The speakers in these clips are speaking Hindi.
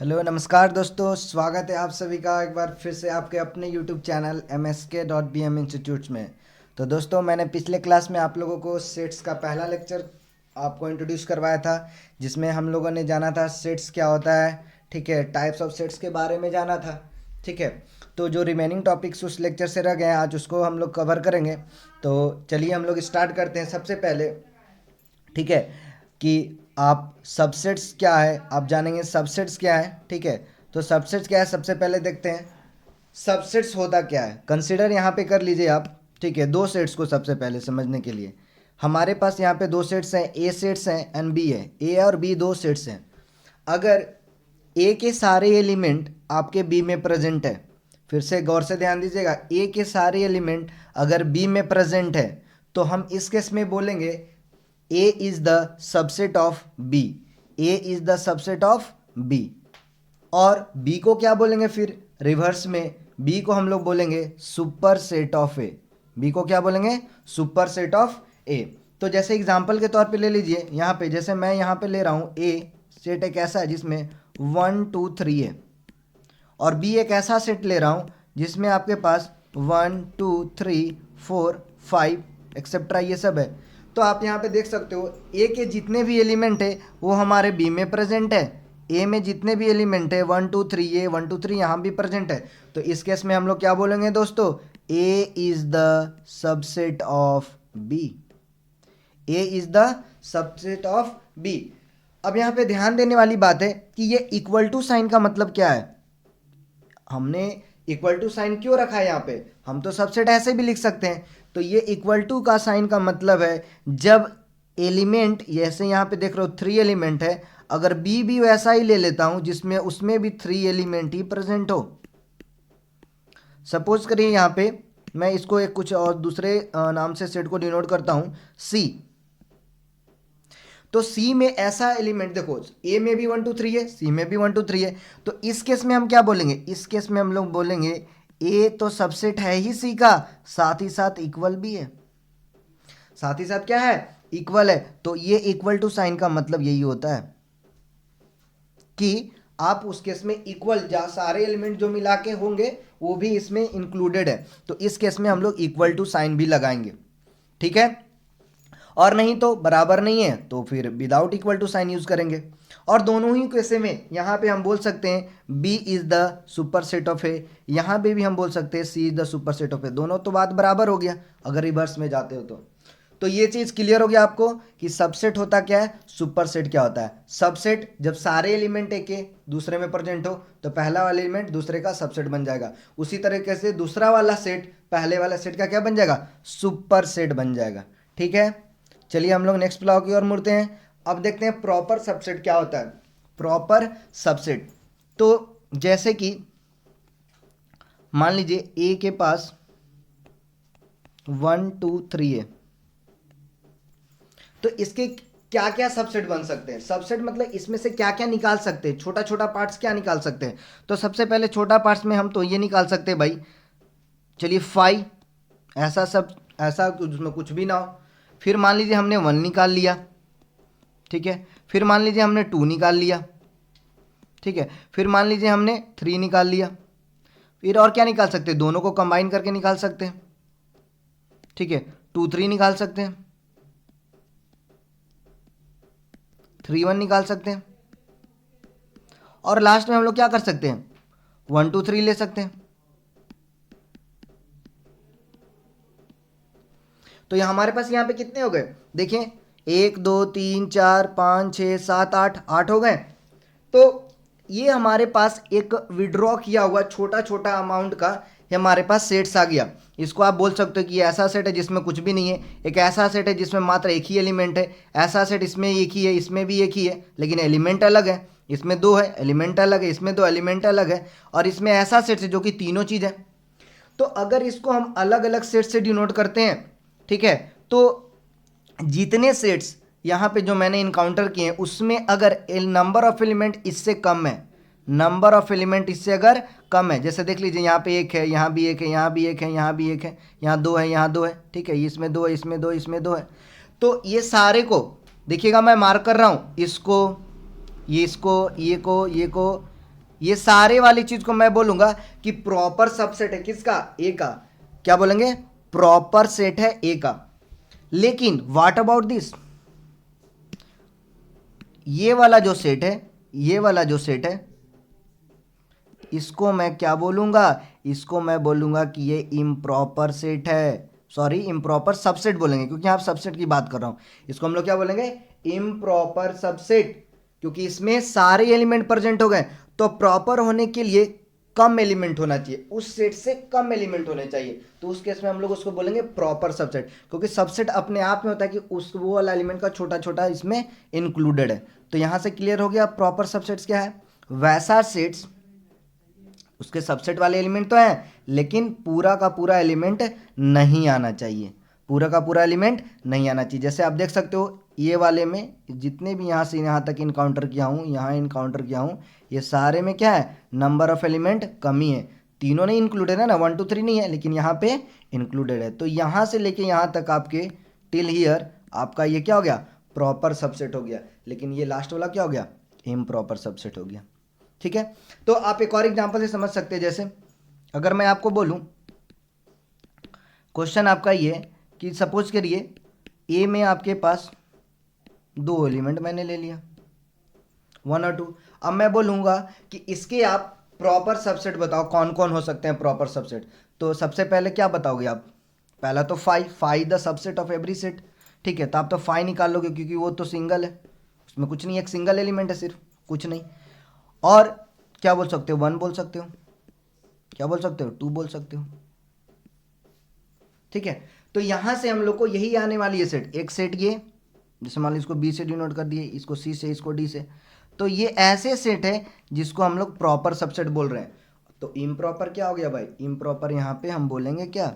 हेलो नमस्कार दोस्तों, स्वागत है आप सभी का एक बार फिर से आपके अपने यूट्यूब चैनल msk.bm इंस्टीट्यूट्स में। तो दोस्तों, मैंने पिछले क्लास में आप लोगों को सेट्स का पहला लेक्चर आपको इंट्रोड्यूस करवाया था, जिसमें हम लोगों ने जाना था सेट्स क्या होता है, ठीक है, टाइप्स ऑफ सेट्स के बारे में जाना था, ठीक है। तो जो रिमेनिंग टॉपिक्स उस लेक्चर से रह गए आज उसको हम लोग कवर करेंगे। तो चलिए हम लोग स्टार्ट करते हैं सबसे पहले, ठीक है, कि आप सबसेट्स क्या है, आप जानेंगे सबसेट्स क्या है, ठीक है। तो सबसेट्स क्या है सबसे पहले देखते हैं। सबसेट्स होता क्या है, कंसिडर यहाँ पे कर लीजिए आप, ठीक है। दो सेट्स को सबसे पहले समझने के लिए, हमारे पास यहाँ पे दो सेट्स हैं, ए सेट्स हैं एंड बी है, ए और बी दो सेट्स हैं। अगर ए के सारे एलिमेंट आपके बी में प्रेजेंट है, फिर से गौर से ध्यान दीजिएगा, ए के सारे एलिमेंट अगर बी में प्रेजेंट है तो हम इस केस में बोलेंगे A is the subset of B, A is the subset of B। और B को क्या बोलेंगे फिर रिवर्स में, B को हम लोग बोलेंगे super set of A। B को क्या बोलेंगे, सुपर सेट ऑफ A। तो जैसे एग्जांपल के तौर पे ले लीजिए, यहाँ पे जैसे मैं यहाँ पे ले रहा हूँ A सेट एक ऐसा है जिसमें 1 2 3 है, और B एक ऐसा सेट ले रहा हूँ जिसमें आपके पास 1 2 3 4 5 एक्सेट्रा ये सब है। तो आप यहाँ पे देख सकते हो ए के जितने भी एलिमेंट है वो हमारे बी में प्रेजेंट है, ए में जितने भी एलिमेंट है 1 2 3 ये 1 2 3 यहाँ भी प्रेजेंट है। तो इस केस में हम लोग क्या बोलेंगे दोस्तों, A is the subset of B, A is the subset of B. अब यहाँ पे ध्यान देने वाली बात है कि ये इक्वल टू साइन का मतलब क्या है। हमने इक्वल टू साइन क्यों रखा है यहाँ पे, हम तो सबसेट ऐसे भी लिख सकते हैं। तो ये इक्वल टू का साइन का मतलब है जब एलिमेंट, जैसे यहाँ पे देख रहे हो 3 एलिमेंट है, अगर बी भी वैसा ही ले लेता हूँ जिसमें उसमें भी 3 एलिमेंट ही प्रेजेंट हो। सपोज करिए यहाँ पे मैं इसको एक कुछ और दूसरे नाम से सेट को डिनोट करता हूँ, सी। तो सी में ऐसा एलिमेंट देखो, ए में भी 1 2 3 है, सी में भी 1 2 3 है। तो इस केस में हम क्या बोलेंगे, इस केस में हम लोग बोलेंगे ए तो सबसेट है ही सी का, साथ ही साथ इक्वल भी है, साथ ही साथ क्या है, इक्वल है। तो ये इक्वल टू साइन का मतलब यही होता है कि आप उस केस में इक्वल, जहाँ सारे एलिमेंट जो मिला के होंगे वो भी इसमें इंक्लूडेड है, तो इस केस में हम लोग इक्वल टू साइन भी लगाएंगे, ठीक है। और नहीं तो बराबर नहीं है तो फिर without equal to sign use करेंगे। और दोनों ही केसे में यहाँ पे हम बोल सकते हैं B is the superset of A, यहाँ पे भी हम बोल सकते हैं C is the superset of A, दोनों तो बात बराबर हो गया अगर रिवर्स में जाते हो तो ये चीज़ क्लियर हो गया आपको कि सबसेट होता क्या है, सुपर सेट क्या होता है। सबसेट जब सारे एलिमेंट एक के दूसरे में प्रेजेंट हो तो पहला वाला एलिमेंट दूसरे का सबसेट बन जाएगा, उसी तरीके से दूसरा वाला सेट पहले वाला सेट का क्या बन जाएगा, सुपर सेट बन जाएगा, ठीक है। चलिए हम लोग नेक्स्ट ब्लॉक की ओर मुड़ते हैं। अब देखते हैं प्रॉपर सबसेट क्या होता है। प्रॉपर सबसेट तो जैसे कि मान लीजिए ए के पास 1 2 3 है, तो इसके क्या क्या सबसेट बन सकते हैं। सबसेट मतलब इसमें से क्या क्या निकाल सकते हैं, छोटा छोटा पार्ट्स क्या निकाल सकते हैं। तो सबसे पहले छोटा पार्ट्स में हम तो ये निकाल सकते हैं भाई, चलिए 5 ऐसा सब, ऐसा उसमें कुछ भी ना हो। फिर मान लीजिए हमने 1 निकाल लिया, ठीक है। फिर मान लीजिए हमने 2 निकाल लिया, ठीक है। फिर मान लीजिए हमने 3 निकाल लिया। फिर और क्या निकाल सकते हैं, दोनों को कंबाइन करके निकाल सकते हैं, ठीक है। 2 3 निकाल सकते हैं, 3 1 निकाल सकते हैं, और लास्ट में हम लोग क्या कर सकते हैं, 1 2 3 ले सकते हैं। तो ये हमारे पास यहाँ पे कितने हो गए, देखिए 1 2 3 4 5 6 7 8, 8 हो गए। तो ये हमारे पास एक विड्रॉ किया हुआ छोटा छोटा अमाउंट का ये हमारे पास सेट्स आ गया। इसको आप बोल सकते हो कि ये ऐसा सेट है जिसमें कुछ भी नहीं है, एक ऐसा सेट है जिसमें मात्र एक ही एलिमेंट है, ऐसा सेट इसमें एक ही है, इसमें भी एक ही है लेकिन एलिमेंट अलग है, इसमें 2 है एलिमेंट अलग है, इसमें 2 एलिमेंट अलग है, और इसमें ऐसा सेट है जो कि तीनों चीज़ है। तो अगर इसको हम अलग अलग सेट से डिनोट करते हैं, ठीक है, तो जितने सेट्स यहाँ पे जो मैंने इनकाउंटर किए हैं उसमें अगर नंबर ऑफ एलिमेंट इससे कम है, नंबर ऑफ एलिमेंट इससे अगर कम है, जैसे देख लीजिए यहाँ पे एक है, यहाँ भी एक है, यहाँ भी एक है, यहाँ भी एक है, यहाँ 2 है, यहाँ 2 है, ठीक है, इसमें 2 है, इसमें 2, इसमें 2 है। तो ये सारे को देखिएगा मैं मार्क कर रहा हूँ, इसको, ये इसको, ये को, ये को, ये सारे वाली चीज को मैं बोलूंगा कि प्रॉपर सबसेट है किसका, ए का। क्या बोलेंगे, प्रॉपर सेट है ए का। लेकिन व्हाट अबाउट दिस, ये वाला जो सेट है, ये वाला जो सेट है, इसको मैं क्या बोलूंगा, इसको मैं बोलूंगा कि ये इम्प्रॉपर सेट है, सॉरी इम्प्रॉपर सबसेट बोलेंगे, क्योंकि आप सबसेट की बात कर रहा हूं। इसको हम लोग क्या बोलेंगे, इम्प्रॉपर सबसेट, क्योंकि इसमें सारे एलिमेंट प्रेजेंट हो गए। तो प्रॉपर होने के लिए कम एलिमेंट होना चाहिए, उस सेट से कम एलिमेंट होने चाहिए, तो उस केस में हम लोग उसको बोलेंगे प्रॉपर सबसेट, क्योंकि सबसेट अपने आप में होता है कि उस वो वाला एलिमेंट का छोटा छोटा इसमें इंक्लूडेड है। तो यहां से क्लियर हो गया प्रॉपर सबसेट्स क्या है। वैसा सेट्स, उसके सबसेट वाले एलिमेंट तो हैं, लेकिन पूरा का पूरा एलिमेंट नहीं आना चाहिए, पूरा का पूरा एलिमेंट नहीं आना चाहिए। जैसे आप देख सकते हो ये वाले में जितने भी यहाँ से यहाँ तक इनकाउंटर किया हूँ, यहाँ इनकाउंटर किया हूँ, ये सारे में क्या है, नंबर ऑफ एलिमेंट कमी है, तीनों नहीं इंक्लूडेड है ना, 1 2 3 नहीं है, लेकिन यहाँ पे इंक्लूडेड है। तो यहाँ से लेके यहाँ तक आपके टिल हियर आपका ये क्या हो गया, प्रॉपर सबसेट हो गया। लेकिन ये लास्ट वाला क्या हो गया, इम्प्रॉपर सबसेट हो गया। ठीक है, तो आप एक और एग्जांपल से समझ सकते हैं। जैसे अगर मैं आपको बोलूं, क्वेश्चन आपका ये कि सपोज करिए ए में आपके पास 2 एलिमेंट मैंने ले लिया, 1 और 2। अब मैं बोलूंगा कि इसके आप प्रॉपर सबसेट बताओ, कौन कौन हो सकते हैं प्रॉपर सबसेट। तो सबसे पहले क्या बताओगे आप, पहला तो five the subset of every set. ठीक है, तो आप तो फाइव निकाल लोगे, क्योंकि वो तो सिंगल है, उसमें कुछ नहीं, एक सिंगल एलिमेंट है सिर्फ, कुछ नहीं। और क्या बोल सकते हो, 1 बोल सकते हो, क्या बोल सकते हो, 2 बोल सकते हो। ठीक है, तो यहां से हम लोग को यही आने वाली है सेट, एक सेट ये, जैसे मान लीजिए इसको बी से डिनोट कर दिए, इसको सी से, इसको डी से। तो ये ऐसे सेट है जिसको हम लोग प्रॉपर सबसेट बोल रहे हैं। तो इम्प्रॉपर क्या हो गया भाई, इम्प्रॉपर यहां पे हम बोलेंगे क्या,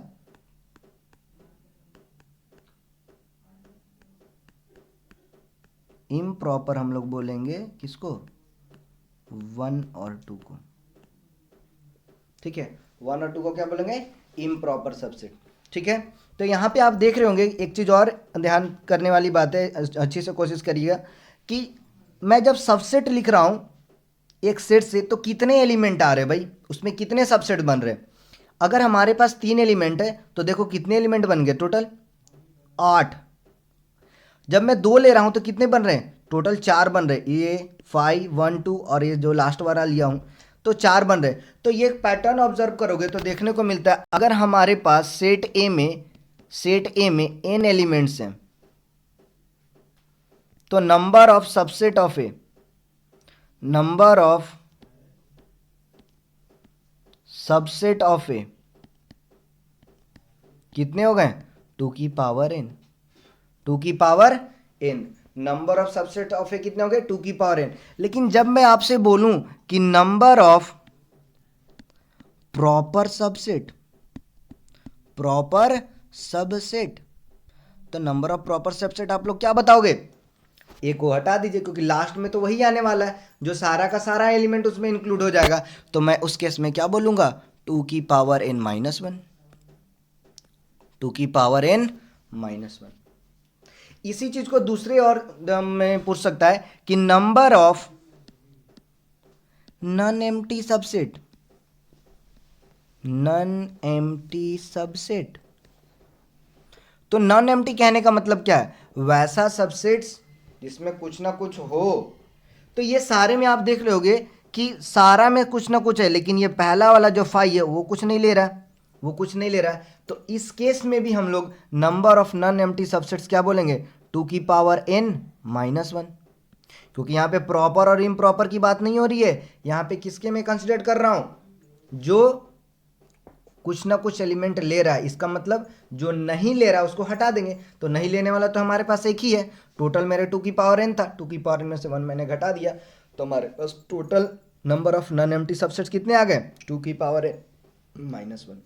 इम्प्रॉपर हम लोग बोलेंगे किसको, 1 और 2 को। ठीक है, 1 और 2 को क्या बोलेंगे, इम्प्रॉपर सबसेट। ठीक है, तो यहाँ पे आप देख रहे होंगे एक चीज़ और ध्यान करने वाली बात है, अच्छी से कोशिश करिएगा कि मैं जब सबसेट लिख रहा हूँ एक सेट से, तो कितने एलिमेंट आ रहे हैं भाई, उसमें कितने सबसेट बन रहे हैं। अगर हमारे पास 3 एलिमेंट है तो देखो कितने एलिमेंट बन गए, टोटल 8। जब मैं 2 ले रहा हूँ तो कितने बन रहे हैं, टोटल 4 बन रहे, ये 5 1 2 और ये जो लास्ट वाला लिया हूँ तो 4 बन रहे। तो ये एक पैटर्न ऑब्जर्व करोगे तो देखने को मिलता है, अगर हमारे पास सेट ए में n एलिमेंट्स हैं, तो number of subset of A, number of subset of A कितने हो गए, 2 की पावर n, 2 की power n। Number of subset of A कितने हो गए, 2 की पावर n। लेकिन जब मैं आपसे बोलूं कि number of proper subset, proper subset, तो नंबर ऑफ प्रॉपर सबसेट आप लोग क्या बताओगे, ए को हटा दीजिए, क्योंकि लास्ट में तो वही आने वाला है जो सारा का सारा एलिमेंट उसमें इंक्लूड हो जाएगा। तो मैं उस केस में क्या बोलूंगा, 2 की पावर n माइनस 1, 2 की पावर n माइनस 1। इसी चीज को दूसरे और में पूछ सकता है कि number of non empty subset, non empty subset. तो नॉन एम्प्टी कहने का मतलब क्या है, वैसा सबसेट्स जिसमें कुछ ना कुछ हो। तो ये सारे में आप देख रहे कि सारा में कुछ ना कुछ है, लेकिन ये पहला वाला जो 5 है वो कुछ नहीं ले रहा है, वो कुछ नहीं ले रहा है। तो इस केस में भी हम लोग number of non empty subsets क्या बोलेंगे, 2 की पावर n माइनस 1, क्योंकि यहाँ पे प्रॉपर और इम्प्रॉपर की बात नहीं हो रही है, यहाँ पे किसके में कंसिडर कर रहा हूं, जो कुछ ना कुछ एलिमेंट ले रहा है। इसका मतलब जो नहीं ले रहा है उसको हटा देंगे, तो नहीं लेने वाला तो हमारे पास एक ही है। टोटल मेरे 2 की पावर n था, 2 की पावर n में से 1 मैंने घटा दिया, तो हमारे पास total number of non empty subsets कितने आ गए, 2 की पावर n माइनस 1।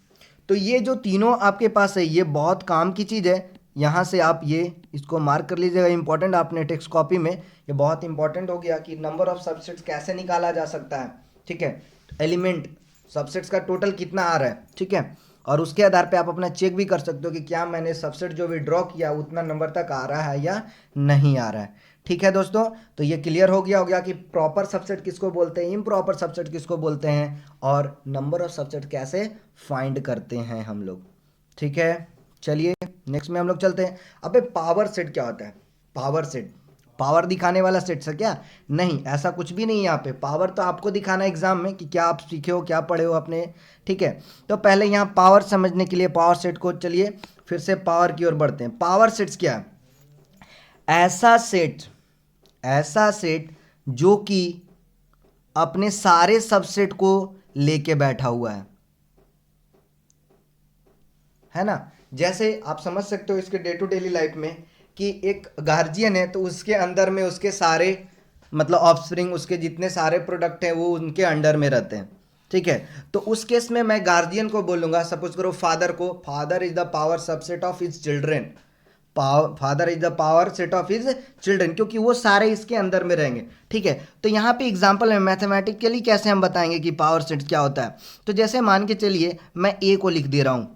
तो ये जो तीनों आपके पास है ये बहुत काम की चीज़ है। यहाँ से आप ये इसको मार्क कर लीजिएगा इंपॉर्टेंट, आपने टेक्स्ट कॉपी में, ये बहुत इंपॉर्टेंट हो गया कि नंबर ऑफ सबसेट्स कैसे निकाला जा सकता है। ठीक है, एलिमेंट सबसेट्स का टोटल कितना आ रहा है, ठीक है, और उसके आधार पे आप अपना चेक भी कर सकते हो कि क्या मैंने सबसेट जो भी ड्रॉ किया उतना नंबर तक आ रहा है या नहीं आ रहा है। ठीक है दोस्तों, तो ये क्लियर हो गया कि प्रॉपर सबसेट किसको बोलते हैं, इम्प्रॉपर सबसेट किसको बोलते हैं, और नंबर ऑफ सबसेट कैसे फाइंड करते हैं हम लोग। ठीक है, चलिए नेक्स्ट में हम लोग चलते हैं। अबे पावर सेट क्या होता है? पावर सेट पावर दिखाने वाला सेट से क्या? नहीं, ऐसा कुछ भी नहीं है यहाँ पे। पावर तो आपको दिखाना है एग्जाम में कि क्या आप सीखे हो, क्या पढ़े हो अपने। ठीक है, तो पहले यहाँ पावर समझने के लिए पावर सेट को चलिए फिर से पावर की ओर बढ़ते हैं। पावर सेट्स क्या है? ऐसा सेट जो कि अपने सारे सबसेट को लेके बैठा हुआ है ना। जैसे आप समझ सकते हो इसके डे टू डेली लाइफ में कि एक गार्जियन है तो उसके अंदर में उसके सारे मतलब ऑफस्प्रिंग, उसके जितने सारे प्रोडक्ट हैं वो उनके अंडर में रहते हैं। ठीक है, तो उस केस में मैं गार्जियन को बोलूंगा, सपोज करो फादर को, father is the power subset of his children. Father is the power set of his children, क्योंकि वो सारे इसके अंदर में रहेंगे। ठीक है, तो यहाँ पे एग्जांपल में मैथमेटिकली कैसे हम बताएंगे कि पावर सेट क्या होता है। तो जैसे मान के चलिए मैं ए को लिख दे रहा हूँ,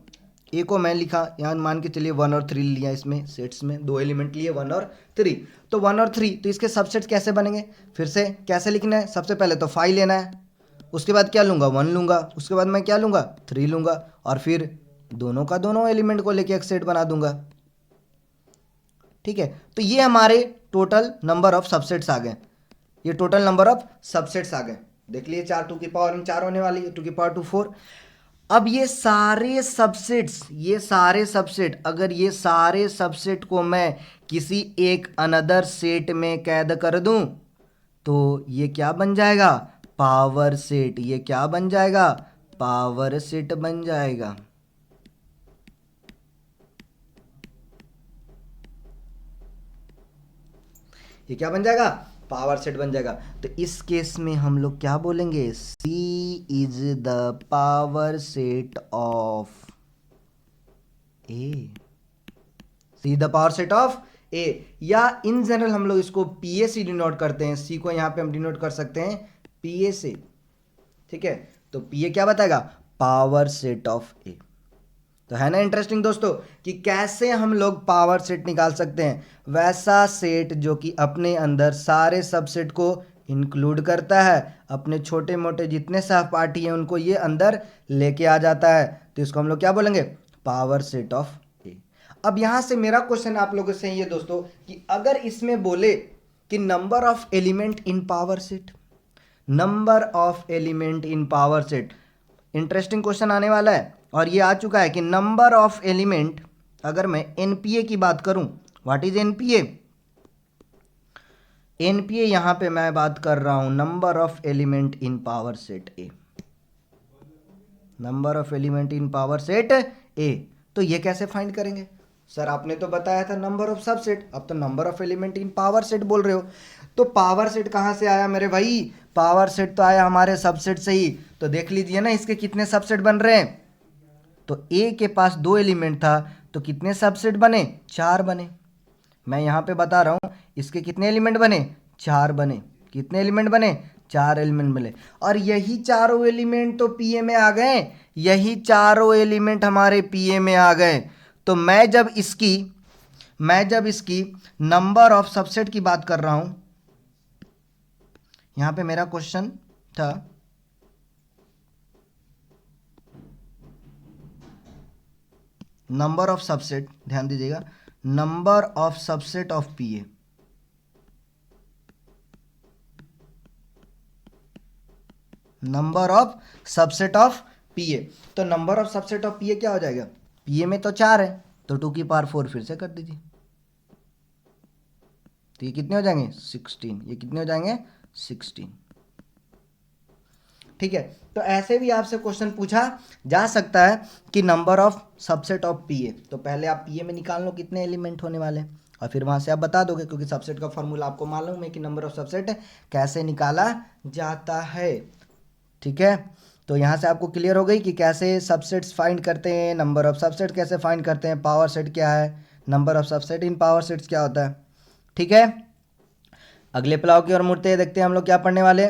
ए को मैं लिखा यहाँ, मान के चलिए 1 और 3 लिया, इसमें सेट्स में 2 एलिमेंट लिए 1 और 3। तो 1 और 3, तो इसके सबसेट्स कैसे बनेंगे? फिर से कैसे लिखना है? सबसे पहले तो 5 लेना है, उसके बाद क्या लूँगा? 1 लूँगा, उसके बाद मैं क्या लूँगा? 3 लूँगा, और फिर दोनों का दोनों एलिमेंट को लेके एक सेट बना दूंगा। ठीक है, तो ये हमारे टोटल नंबर ऑफ सबसेट्स आ गए, ये टोटल नंबर ऑफ सबसेट्स आ गए। देख लिए 4 टू की पावर में 4 होने वाली है, 2 की पावर टू 4। अब ये सारे सबसेट अगर ये सारे सबसेट को मैं किसी एक अनदर सेट में कैद कर दूं तो ये क्या बन जाएगा? Power set. ये क्या बन जाएगा? पावर सेट बन जाएगा। ये क्या बन जाएगा? पावर सेट बन जाएगा। तो इस केस में हम लोग क्या बोलेंगे? C is the power set of A। C the power set of A, या इन जनरल हम लोग इसको PA से डिनोट करते हैं। C को यहाँ पे हम डिनोट कर सकते हैं PA से। ठीक है, तो PA क्या बताएगा? Power set of A। तो है ना इंटरेस्टिंग दोस्तों कि कैसे हम लोग पावर सेट निकाल सकते हैं। वैसा सेट जो कि अपने अंदर सारे सबसेट को इंक्लूड करता है, अपने छोटे मोटे जितने सहपाठी हैं उनको ये अंदर लेके आ जाता है, तो इसको हम लोग क्या बोलेंगे? पावर सेट ऑफ ए। अब यहां से मेरा क्वेश्चन आप लोगों से ये दोस्तों कि अगर इसमें बोले कि number of element in power set, number of element in power set, interesting question आने वाला है और ये आ चुका है कि नंबर ऑफ एलिमेंट, अगर मैं एनपीए की बात करूं, व्हाट इज एनपीए? एनपीए यहां पे मैं बात कर रहा हूं number of element in power set A, number of element in power set ए। तो ये कैसे फाइंड करेंगे? सर आपने तो बताया था नंबर ऑफ सबसेट, अब तो number of element in power set बोल रहे हो। तो पावर सेट कहां से आया मेरे भाई? पावर सेट तो आया हमारे सबसेट से ही। तो देख लीजिए ना इसके कितने सबसेट बन रहे हैं। तो ए के पास 2 एलिमेंट था तो कितने सबसेट बने? 4 बने। मैं यहाँ पे बता रहा हूँ इसके कितने एलिमेंट बने? 4 बने। कितने एलिमेंट बने? 4 एलिमेंट बने। और यही चारों एलिमेंट तो पीए में आ गए, यही चारों एलिमेंट हमारे पीए में आ गए। तो मैं जब इसकी नंबर ऑफ सबसेट की बात कर रहा हूँ, यहाँ पे मेरा क्वेश्चन था नंबर ऑफ सबसेट, ध्यान दीजिएगा, number of subset of P A, number of subset of P A. तो number of subset of P A क्या हो जाएगा? पीए में तो 4 है तो 2 की पावर 4 फिर से कर दीजिए, तो ये कितने हो जाएंगे? 16। ये कितने हो जाएंगे? 16। ठीक है, तो ऐसे भी आपसे क्वेश्चन पूछा जा सकता है कि number of subset of P A, तो पहले आप पीए में निकाल लो कितने एलिमेंट होने वाले और फिर वहां से आप बता दोगे, क्योंकि सबसेट का फॉर्मूला आपको मालूम है कि नंबर ऑफ सबसेट कैसे निकाला जाता है। ठीक है, तो यहाँ से आपको क्लियर हो गई कि कैसे सबसेट्स फाइंड करते हैं, नंबर ऑफ सबसेट कैसे फाइंड करते हैं, पावर सेट क्या है, number of subset in power sets क्या होता है। ठीक है, अगले पड़ाव की ओर मुड़ते हैं, देखते हैं हम लोग क्या पढ़ने वाले।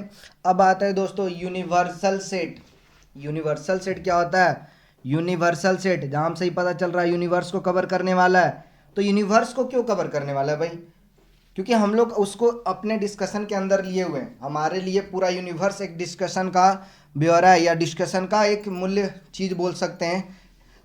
अब आता है दोस्तों यूनिवर्सल सेट। यूनिवर्सल सेट क्या होता है? यूनिवर्सल सेट जहां से ही पता चल रहा है यूनिवर्स को कवर करने वाला है। तो यूनिवर्स को क्यों कवर करने वाला है भाई? क्योंकि हम लोग उसको अपने डिस्कशन के अंदर लिए हुए हैं। हमारे लिए पूरा यूनिवर्स एक डिस्कशन का ब्यौरा है या डिस्कशन का एक मूल्य चीज़ बोल सकते हैं,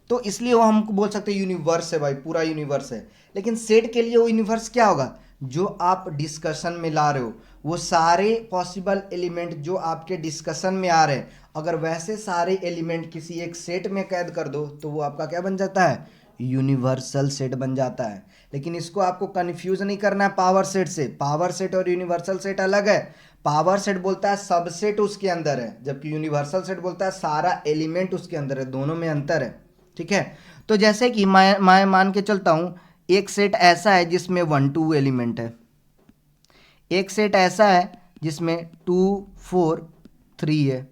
तो इसलिए वो हम बोल सकते हैं यूनिवर्स है भाई, पूरा यूनिवर्स है। लेकिन सेट के लिए वो यूनिवर्स क्या होगा, जो आप डिस्कशन में ला रहे हो, वो सारे पॉसिबल एलिमेंट जो आपके डिस्कशन में आ रहे हैं, अगर वैसे सारे एलिमेंट किसी एक सेट में कैद कर दो तो वो आपका क्या बन जाता है, यूनिवर्सल सेट बन जाता है। लेकिन इसको आपको कंफ्यूज नहीं करना है पावर सेट से। पावर सेट और यूनिवर्सल सेट अलग है। पावर सेट बोलता है सबसेट उसके अंदर है, जबकि यूनिवर्सल सेट बोलता है सारा एलिमेंट उसके अंदर है। दोनों में अंतर है, ठीक है। तो जैसे कि मैं मान के चलता हूं, एक सेट ऐसा है जिसमें 1 2 एलिमेंट है, एक सेट ऐसा है जिसमें 2 4 3 है,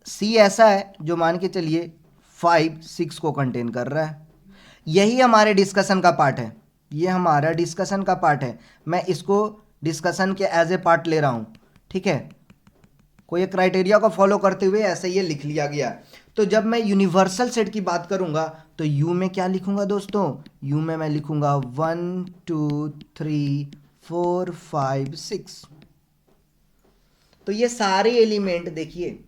सी ऐसा है जो मान के चलिए 5 6 को कंटेन कर रहा है। यही हमारे डिस्कशन का पार्ट है, ये हमारा डिस्कशन का पार्ट है। मैं इसको डिस्कशन के एज ए पार्ट ले रहा हूं, ठीक है। कोई एक क्राइटेरिया को फॉलो करते हुए ऐसे ये लिख लिया गया। तो जब मैं यूनिवर्सल सेट की बात करूंगा तो यू में क्या लिखूंगा दोस्तों, यू में मैं लिखूंगा 1 2 3 4 5 6। तो ये सारे एलिमेंट देखिए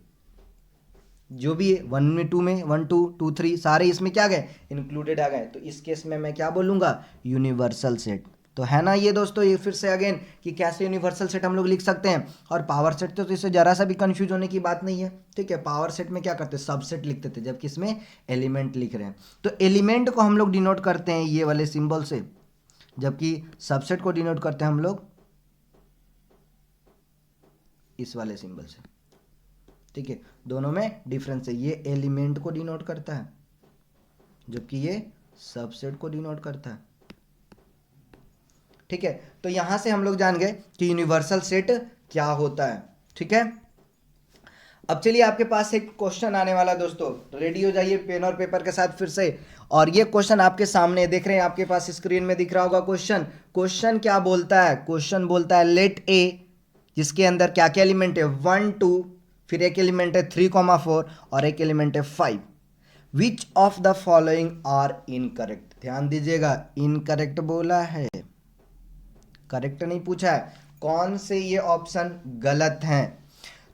जो भी है 1 में 2 में 1 2 2 3 सारे इसमें क्या गए, इंक्लूडेड आ गए। तो इस केस में मैं क्या बोलूंगा, यूनिवर्सल सेट। तो है ना ये दोस्तों, ये फिर से अगेन कि कैसे यूनिवर्सल सेट हम लोग लिख सकते हैं। और पावर सेट तो इससे जरा सा भी कंफ्यूज होने की बात नहीं है, ठीक है। पावर सेट में क्या करते हैं, सबसेट लिखते थे, जबकि इसमें एलिमेंट लिख रहे हैं। तो एलिमेंट को हम लोग डिनोट करते हैं ये वाले सिंबल से, जबकि सबसेट को डिनोट करते हैं हम लोग इस वाले सिंबल से, ठीक है। दोनों में डिफरेंस है, ये एलिमेंट को डिनोट करता है जबकि ये सबसेट को डिनोट करता है, ठीक है। तो यहां से हम लोग जान गए कि यूनिवर्सल सेट क्या होता है, ठीक है। अब चलिए आपके पास एक क्वेश्चन आने वाला दोस्तों, रेडी हो जाइए पेन और पेपर के साथ फिर से। और ये क्वेश्चन आपके सामने देख रहे हैं, आपके पास स्क्रीन में दिख रहा होगा क्वेश्चन। क्वेश्चन क्या बोलता है, क्वेश्चन बोलता है लेट ए, जिसके अंदर क्या क्या एलिमेंट है 1 2, फिर एक एलिमेंट है 3 4 और एक एलिमेंट है 5। Which of the following are incorrect. ध्यान दीजिएगा, इनकरेक्ट बोला है, करेक्ट नहीं पूछा है। कौन से ये ऑप्शन गलत हैं,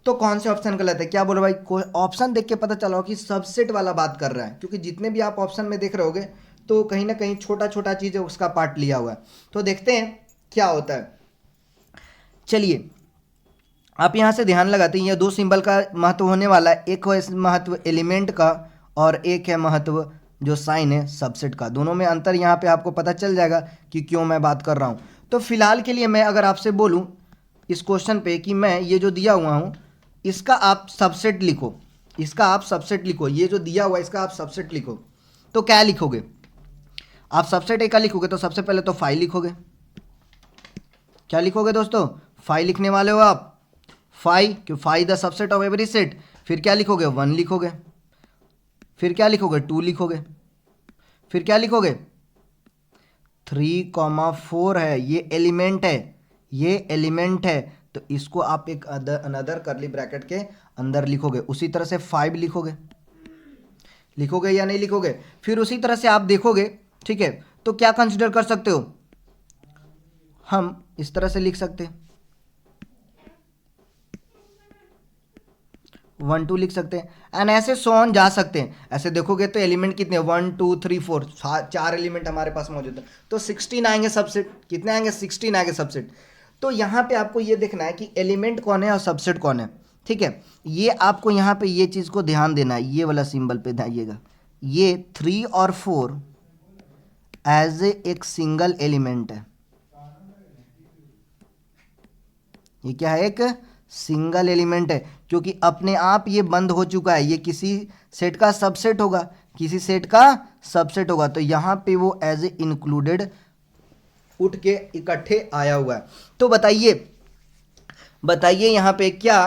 तो कौन से ऑप्शन गलत है, क्या बोलो भाई। कोई ऑप्शन देख के पता चला हो कि सबसेट वाला बात कर रहा है, क्योंकि जितने भी आप ऑप्शन में देख रहे होगे तो कहीं ना कहीं छोटा छोटा चीज़ है उसका पार्ट लिया हुआ है। तो देखते हैं क्या होता है। चलिए आप यहाँ से ध्यान लगाते हैं, ये दो सिंबल का महत्व होने वाला है, एक है महत्व एलिमेंट का और एक है महत्व जो साइन है सबसेट का। दोनों में अंतर यहाँ पे आपको पता चल जाएगा कि क्यों मैं बात कर रहा हूँ। तो फिलहाल के लिए मैं अगर आपसे बोलूँ इस क्वेश्चन पे कि मैं ये जो दिया हुआ हूँ इसका आप सबसेट लिखो, इसका आप सबसेट लिखो, ये जो दिया हुआ है इसका आप सबसेट लिखो, तो क्या लिखोगे आप। सबसेट ए का लिखोगे तो सबसे पहले तो 5 लिखोगे। क्या लिखोगे दोस्तों, 5 लिखने वाले हो आप, 5, क्यों 5 the subset of every set. फिर क्या लिखोगे, 1 लिखोगे, फिर क्या लिखोगे, 2 लिखोगे, फिर क्या लिखोगे 3 4 है, ये एलिमेंट है, ये एलिमेंट है, तो इसको आप एक अनदर करली ब्रैकेट के अंदर लिखोगे। उसी तरह से 5 लिखोगे, लिखोगे या नहीं लिखोगे। फिर उसी तरह से आप देखोगे, ठीक है। तो क्या कंसिडर कर सकते हो, हम इस तरह से लिख सकते हैं 1 2 लिख सकते हैं एंड ऐसे सोन जा सकते हैं। ऐसे देखोगे तो एलिमेंट कितने 1 2 3 4 4 एलिमेंट हमारे पास मौजूद है, तो 16 आएंगे सबसेट। कितने आएंगे, 16 आएंगे सबसेट। तो यहाँ पे आपको ये देखना है कि एलिमेंट कौन है और सबसेट कौन है, ठीक है। ये आपको यहाँ पे ये चीज़ को ध्यान देना है, ये वाला सिंबल पे ध्याइएगा, ये 3 और 4 एज एक सिंगल एलिमेंट है। ये क्या है, एक सिंगल एलिमेंट है, क्योंकि अपने आप ये बंद हो चुका है, ये किसी सेट का सबसेट होगा, किसी सेट का सबसेट होगा। तो यहाँ पे वो एज ए इंक्लूडेड उठ के इकट्ठे आया हुआ है। तो बताइए बताइए यहाँ पे क्या,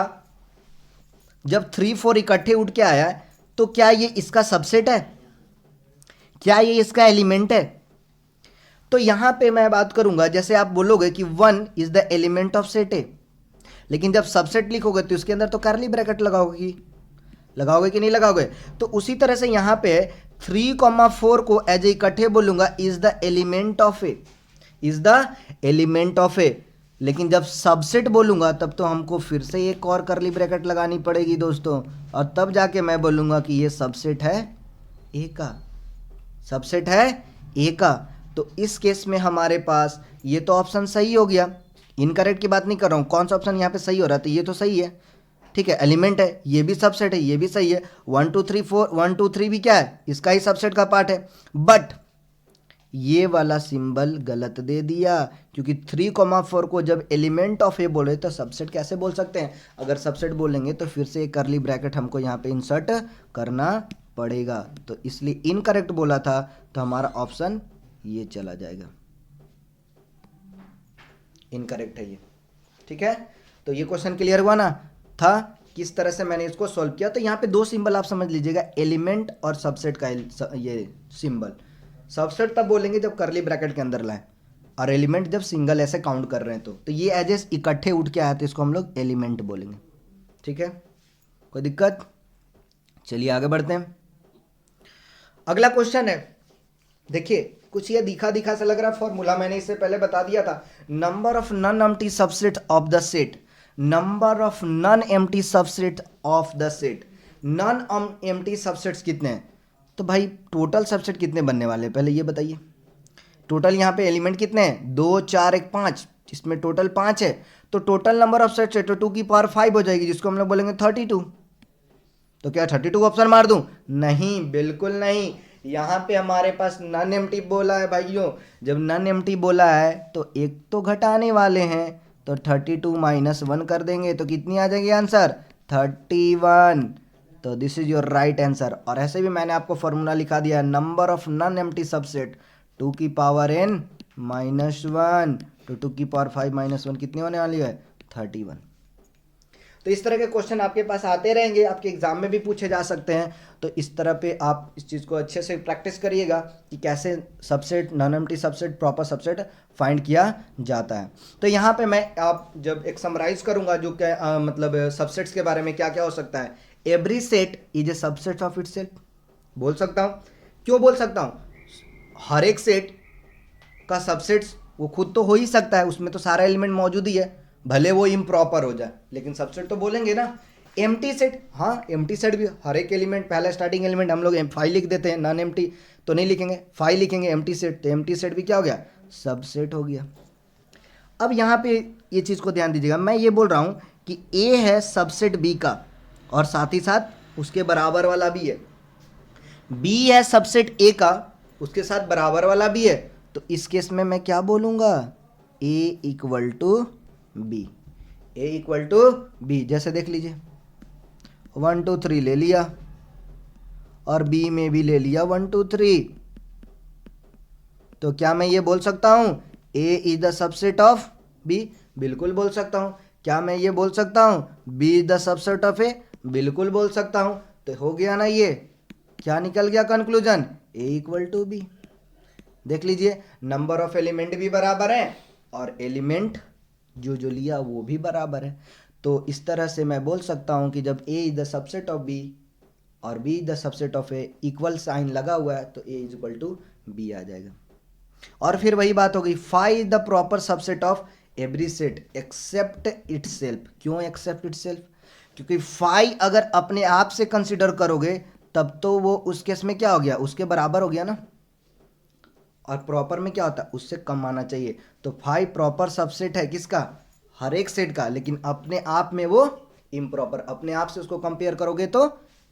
जब 3 4 इकट्ठे उठ के आया है तो क्या ये इसका सबसेट है, क्या ये इसका एलिमेंट है। तो यहाँ पे मैं बात करूंगा, जैसे आप बोलोगे कि 1 is the element of set ए, लेकिन जब सबसेट लिखोगे तो इसके अंदर तो करली ब्रैकेट लगाओगे कि नहीं लगाओगे। तो उसी तरह से यहाँ पे 3 4 को एज ए इकट्ठे बोलूंगा is the element of A, is the element of A. लेकिन जब सबसेट बोलूंगा तब तो हमको फिर से एक और करली ब्रैकेट लगानी पड़ेगी दोस्तों, और तब जाके मैं बोलूंगा कि ये सबसेट है ए का, सबसेट है ए का। तो इस केस में हमारे पास ये तो ऑप्शन सही हो गया, इनकरेक्ट की बात नहीं कर रहा हूँ, कौन सा ऑप्शन यहाँ पे सही हो रहा है, तो ये तो सही है, ठीक है, एलिमेंट है, ये भी सबसेट है, ये भी सही है, 1 2 3 4 1 2 3 भी क्या है, इसका ही सबसेट का पार्ट है। बट ये वाला सिंबल गलत दे दिया, क्योंकि 3,4 को जब एलिमेंट ऑफ ए बोले तो सबसेट कैसे बोल सकते हैं, अगर सबसेट बोलेंगे तो फिर से एक करली ब्रैकेट हमको यहाँ पे इंसर्ट करना पड़ेगा, तो इसलिए इनकरेक्ट बोला था, तो हमारा ऑप्शन ये चला जाएगा, इनकरेक्ट है ये, ठीक है। तो ये क्वेश्चन क्लियर हुआ ना, था किस तरह से मैंने इसको सॉल्व किया। तो यहाँ पे दो सिंबल आप समझ लीजिएगा, एलिमेंट और सबसेट का ये सिंबल, सबसेट तब बोलेंगे जब करली ब्रैकेट के अंदर लाए, और एलिमेंट जब सिंगल ऐसे काउंट कर रहे हैं तो ये एजेस इकट्ठे उठ के आया तो इसको हम लोग एलिमेंट बोलेंगे, ठीक है, कोई दिक्कत। चलिए आगे बढ़ते हैं। अगला क्वेश्चन है, देखिए कुछ ये दिखा दिखा सा लग रहा है फॉर्मूला, मैंने इससे पहले बता दिया था, number of non empty subset of the set, number of non empty subset of the set, non empty subsets कितने हैं, तो भाई टोटल सबसेट कितने बनने वाले हैं पहले ये बताइए। टोटल यहाँ पे एलिमेंट कितने हैं, 2 4 1 5, इसमें टोटल 5 है, तो टोटल नंबर ऑफ सेट्स है तो 2 की पावर 5 हो जाएगी, जिसको हम लोग बोलेंगे 32। तो क्या 32 ऑप्शन मार दूं, नहीं बिल्कुल नहीं, यहाँ पे हमारे पास नॉन एम्प्टी बोला है भाइयों, जब नॉन एम्प्टी बोला है तो एक तो घटाने वाले हैं, तो 32 माइनस 1 कर देंगे तो कितनी आ जाएगी आंसर, 31। तो this is your right answer. और ऐसे भी मैंने आपको फॉर्मूला लिखा दिया, number of non empty subset 2 की पावर n माइनस 1 तो 2 की पावर 5 माइनस 1 कितनी होने वाली है, 31। तो इस तरह के क्वेश्चन आपके पास आते रहेंगे, आपके एग्जाम में भी पूछे जा सकते हैं, तो इस तरह पे आप इस चीज़ को अच्छे से प्रैक्टिस करिएगा कि कैसे subset, non empty subset, proper subset find किया जाता है। तो यहाँ पे मैं आप जब एक समराइज करूँगा जो क्या मतलब सबसेट्स के बारे में क्या क्या हो सकता है, every set is a subset of itself, बोल सकता हूँ, क्यों बोल सकता हूँ, हर एक सेट का सबसेट्स वो खुद तो हो ही सकता है, उसमें तो सारा एलिमेंट मौजूद ही है, भले वो इम्प्रॉपर हो जाए, लेकिन सबसेट तो बोलेंगे ना। एम्प्टी सेट, हाँ एम्प्टी सेट भी, हर एक एलिमेंट पहला स्टार्टिंग एलिमेंट हम लोग 5 लिख देते हैं, नॉन एम्प्टी तो नहीं लिखेंगे, 5 लिखेंगे एम्प्टी सेट, तो एम्प्टी सेट भी क्या हो गया, सबसेट हो गया। अब यहाँ पे ये चीज़ को ध्यान दीजिएगा, मैं ये बोल रहा हूँ कि ए है सबसेट बी का, और साथ ही साथ उसके बराबर वाला भी है, बी है सबसेट ए का, उसके साथ बराबर वाला भी है, तो इस केस में मैं क्या बोलूँगा, A equal to B, A equal to B. जैसे देख लीजिए 1 2 3 ले लिया, और बी में भी ले लिया 1 2 3, तो क्या मैं ये बोल सकता हूँ A is the subset of B, बिल्कुल बोल सकता हूँ। क्या मैं ये बोल सकता हूँ B is the subset of A, बिल्कुल बोल सकता हूँ। तो हो गया ना, ये क्या निकल गया conclusion, A equal to B. देख लीजिए नंबर ऑफ एलिमेंट भी बराबर है, और एलिमेंट जो लिया वो भी बराबर है, तो इस तरह से मैं बोल सकता हूँ कि जब A is the subset of B और B is the subset of A, equal sign लगा हुआ है, तो A is equal to B आ जाएगा। और फिर वही बात हो गई, five is the proper subset of every set except itself. क्यों एक्सेप्ट इटसेल्फ, क्योंकि फाइव अगर अपने आप से कंसिडर करोगे तब तो वो उस केस में क्या हो गया, उसके बराबर हो गया ना, और प्रॉपर में क्या होता है, उससे कम आना चाहिए। तो 5 प्रॉपर सबसेट है किसका, हर एक सेट का, लेकिन अपने आप में वो इम्प्रॉपर, अपने आप से उसको कंपेयर करोगे तो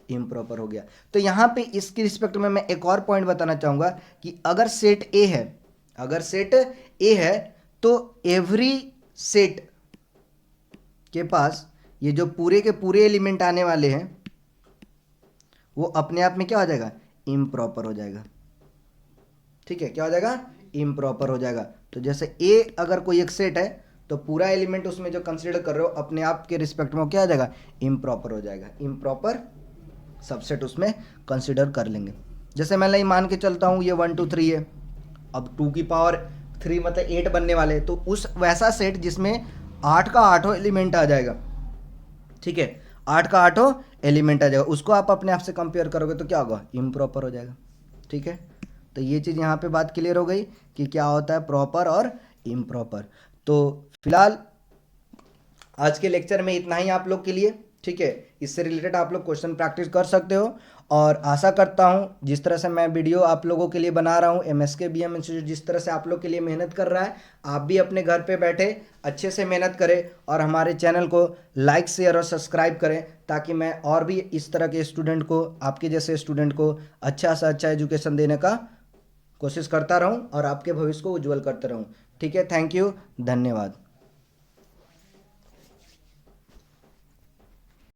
इम्प्रॉपर हो गया। तो यहाँ पे इसके रिस्पेक्ट में मैं एक और पॉइंट बताना चाहूँगा कि अगर सेट ए है, अगर सेट ए है तो एवरी सेट के पास ये जो पूरे के पूरे एलिमेंट आने वाले हैं वो अपने आप में क्या हो जाएगा, इम्प्रॉपर हो जाएगा। ठीक है, क्या हो जाएगा, इम्प्रॉपर हो जाएगा। तो जैसे ए अगर कोई एक सेट है तो पूरा एलिमेंट उसमें जो कंसीडर कर रहे हो अपने आप के रिस्पेक्ट में क्या हो जाएगा, इम्प्रॉपर हो जाएगा, इम्प्रॉपर सबसेट उसमें कंसीडर कर लेंगे। जैसे मैं मान के चलता हूँ ये 1 2 3 है, अब 2 की पावर 3 मतलब 8 बनने वाले, तो उस वैसा सेट जिसमें 8 का 8 एलिमेंट आ जाएगा, ठीक है, 8 का 8 एलिमेंट आ जाएगा, उसको आप अपने आप से कंपेयर करोगे तो क्या होगा, इम्प्रॉपर हो जाएगा। ठीक है, तो ये चीज़ यहाँ पे बात क्लियर हो गई कि क्या होता है प्रॉपर और इम्प्रॉपर। तो फिलहाल आज के लेक्चर में इतना ही आप लोग के लिए, ठीक है। इससे रिलेटेड आप लोग क्वेश्चन प्रैक्टिस कर सकते हो और आशा करता हूँ जिस तरह से मैं वीडियो आप लोगों के लिए बना रहा हूँ, एमएसके बीएम इंस्टीट्यूट जिस तरह से आप लोग के लिए मेहनत कर रहा है, आप भी अपने घर पे बैठे अच्छे से मेहनत करें और हमारे चैनल को लाइक शेयर और सब्सक्राइब करें, ताकि मैं और भी इस तरह के स्टूडेंट को, आपके जैसे स्टूडेंट को अच्छा से अच्छा एजुकेशन देने का कोशिश करता रहूं और आपके भविष्य को उज्जवल करता रहूं। ठीक है, थैंक यू, धन्यवाद।